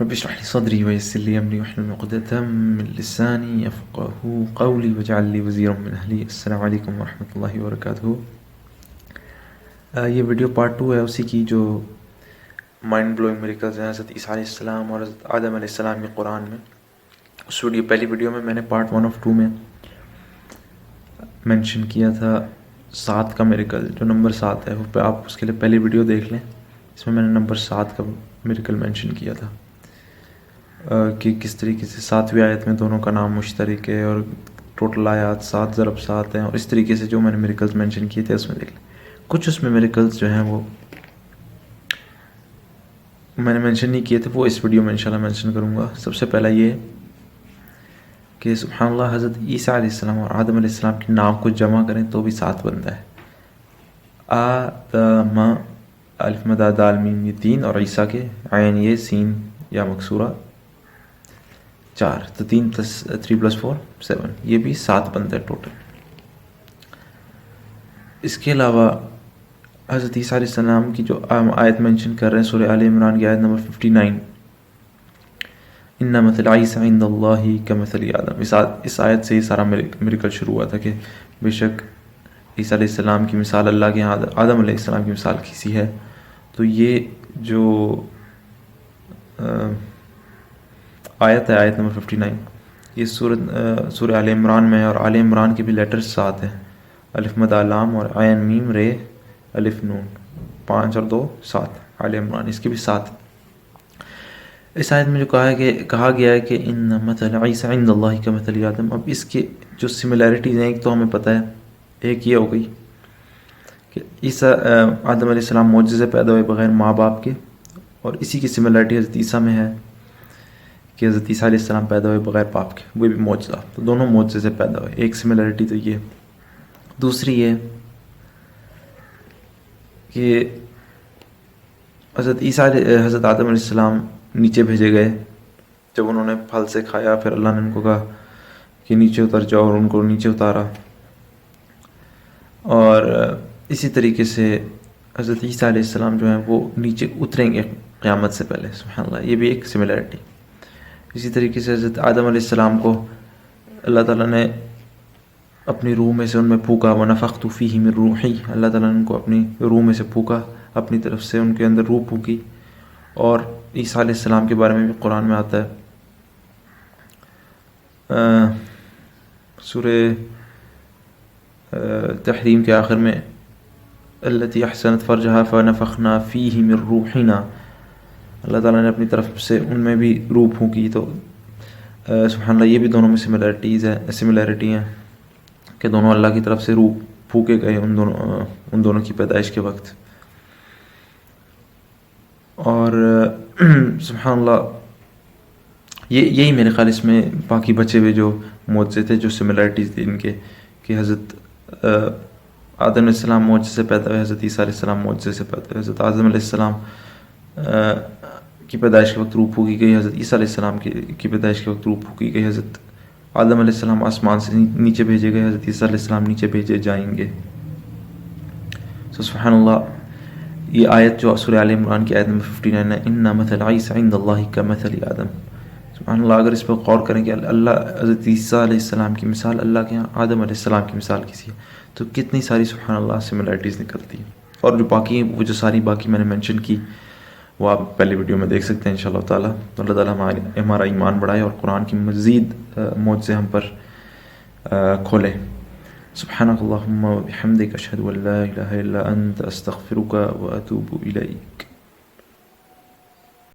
رب اشرح لي صدري ويسر لي أمري واحلل عقدة من لساني يفقهوا قولي واجعل لي وزيرا من أهلي. السلام علیکم ورحمۃ اللہ وبرکاتہ. یہ ویڈیو پارٹ 2 ہے اسی کی جو مائنڈ بلوئنگ میریکلز ہیں حضرت عیسیٰ علیہ السلام اور حضرت آدم علیہ السلام کے قرآن میں. اس پہلی ویڈیو میں نے پارٹ 1 آف 2 میں مینشن کیا تھا 7 کا میریکل جو نمبر 7 ہے. وہ پہ آپ اس کے لیے پہلی ویڈیو دیکھ لیں. اس میں نے نمبر 7 کا میریکل مینشن کیا تھا کہ کس طریقے سے 7ویں آیت میں دونوں کا نام مشترک ہے اور ٹوٹل آیات 7 ضرب 7 ہیں. اور اس طریقے سے جو میں نے میریکلز مینشن کیے تھے اس میں دیکھ لیں. کچھ اس میں میریکلز جو ہیں وہ میں نے مینشن نہیں کیے تھے، وہ اس ویڈیو میں انشاءاللہ مینشن کروں گا. سب سے پہلا یہ کہ سبحان اللہ حضرت عیسیٰ علیہ السلام اور آدم علیہ السلام کے نام کو جمع کریں تو بھی 7 بنتا ہے. آدم الف مد دال میم یہ 3 اور عیسیٰ کے عین یہ سین یا مکسورہ 4، تو 3 + 4 7، یہ بھی 7 بنتا ہے ٹوٹل. اس کے علاوہ حضرت عیسیٰ علیہ السلام کی جو آیت مینشن کر رہے ہیں سورہ آل عمران کی آیت نمبر 59، ان مثل عیسیٰ عند اللہ کمثل آدم. اس آیت سے یہ سارا میریکل شروع ہوا تھا کہ بے شک عیسیٰ علیہ السلام کی مثال اللہ کے یہاں آدم علیہ السلام کی مثال کسی ہے. تو یہ جو آیت ہے آیت نمبر 59، یہ سورہ آل عمران میں، اور آل عمران کے بھی لیٹرز 7 ہیں، الف مد لام اور عین میم رے الف نون، 5 اور 2 7. آل عمران اس کے بھی 7. اس آیت میں جو کہا گیا ہے کہ ان مثل عیسیٰ عند اللہ کمثل آدم. اب اس کے جو سملیرٹیز ہیں ایک تو ہمیں پتہ ہے، ایک یہ ہو گئی کہ عیسیٰ آدم علیہ السلام معجزے سے پیدا ہوئے بغیر ماں باپ کے، اور اسی کی سملیرٹی حضرت عیسیٰ میں ہے کہ حضرت عیسیٰ علیہ السلام پیدا ہوئے بغیر باپ کے، وہ بھی معجزہ. تو دونوں معجزے سے پیدا ہوئے، ایک سملیرٹی تو یہ. دوسری یہ کہ حضرت آدم علیہ السلام نیچے بھیجے گئے جب انہوں نے پھل سے کھایا، پھر اللہ نے ان کو کہا کہ نیچے اتر جاؤ، اور ان کو نیچے اتارا. اور اسی طریقے سے حضرت عیسیٰ علیہ السلام جو ہیں وہ نیچے اتریں گے قیامت سے پہلے. سبحان اللہ، یہ بھی ایک سملیرٹی. اسی طریقے سے حضرت آدم علیہ السلام کو اللہ تعالیٰ نے اپنی روح میں سے ان میں پھونکا، وَنَفَخْتُ فِيهِ مِن رُوحِي. اللہ تعالیٰ نے ان کو اپنی روح میں سے پھونکا، اپنی طرف سے ان کے اندر روح پھونکی. اور عیسیٰ علیہ السلام کے بارے میں بھی قرآن میں آتا ہے، سورہ تحریم کے آخر میں التی احسنت فرجہا فنفخنا فیہ من روحنا. اللہ تعالیٰ نے اپنی طرف سے ان میں بھی روح پھونکی. تو سبحان اللہ، یہ بھی دونوں میں سملیرٹی ہیں کہ دونوں اللہ کی طرف سے روح پھونکے گئے ان دونوں کی پیدائش کے وقت. اور سبحان اللہ، یہی میرے خیال اس میں باقی بچے ہوئے جو معجزے تھے، جو سملیرٹیز تھے ان کے، کہ حضرت آدم علیہ السلام معجزے سے پیدا ہوئے، حضرت عیسیٰ علیہ السلام معجزے سے پیدا ہوئے. حضرت آدم علیہ السلام کی پیدائش کے وقت روح پھونکی گئی، حضرت عیسیٰ علیہ السلام کی پیدائش کے وقت روح پھونکی گئی. حضرت آدم علیہ السلام آسمان سے نیچے بھیجے گئے، حضرت عیسیٰ علیہ السلام نیچے بھیجے جائیں گے. سبحان اللہ، یہ آیت جو سورہ آل عمران کی آیت نمبر 59 ہے، ان مثل عیسیٰ عند اللہ کمثل آدم. سبحان اللہ، اگر اس پر غور کریں کہ حضرت عیسیٰ علیہ السلام کی مثال اللہ کے یہاں آدم علیہ السلام کی مثال کسی ہے، تو کتنی ساری سبحان اللہ سملیرٹیز نکلتی ہیں. اور جو باقی وہ جو ساری باقی میں نے مینشن کی وہ آپ پہلی ویڈیو میں دیکھ سکتے ہیں انشاءاللہ تعالیٰ. تو اللہ تعالیٰ ہمارا ایمان بڑھائے اور قرآن کی مزید معجزے ہم پر کھولے. سبحانک اللہم و بحمدک، اشہد ان لا الہ الا انت، استغفرک و اتوب الیک.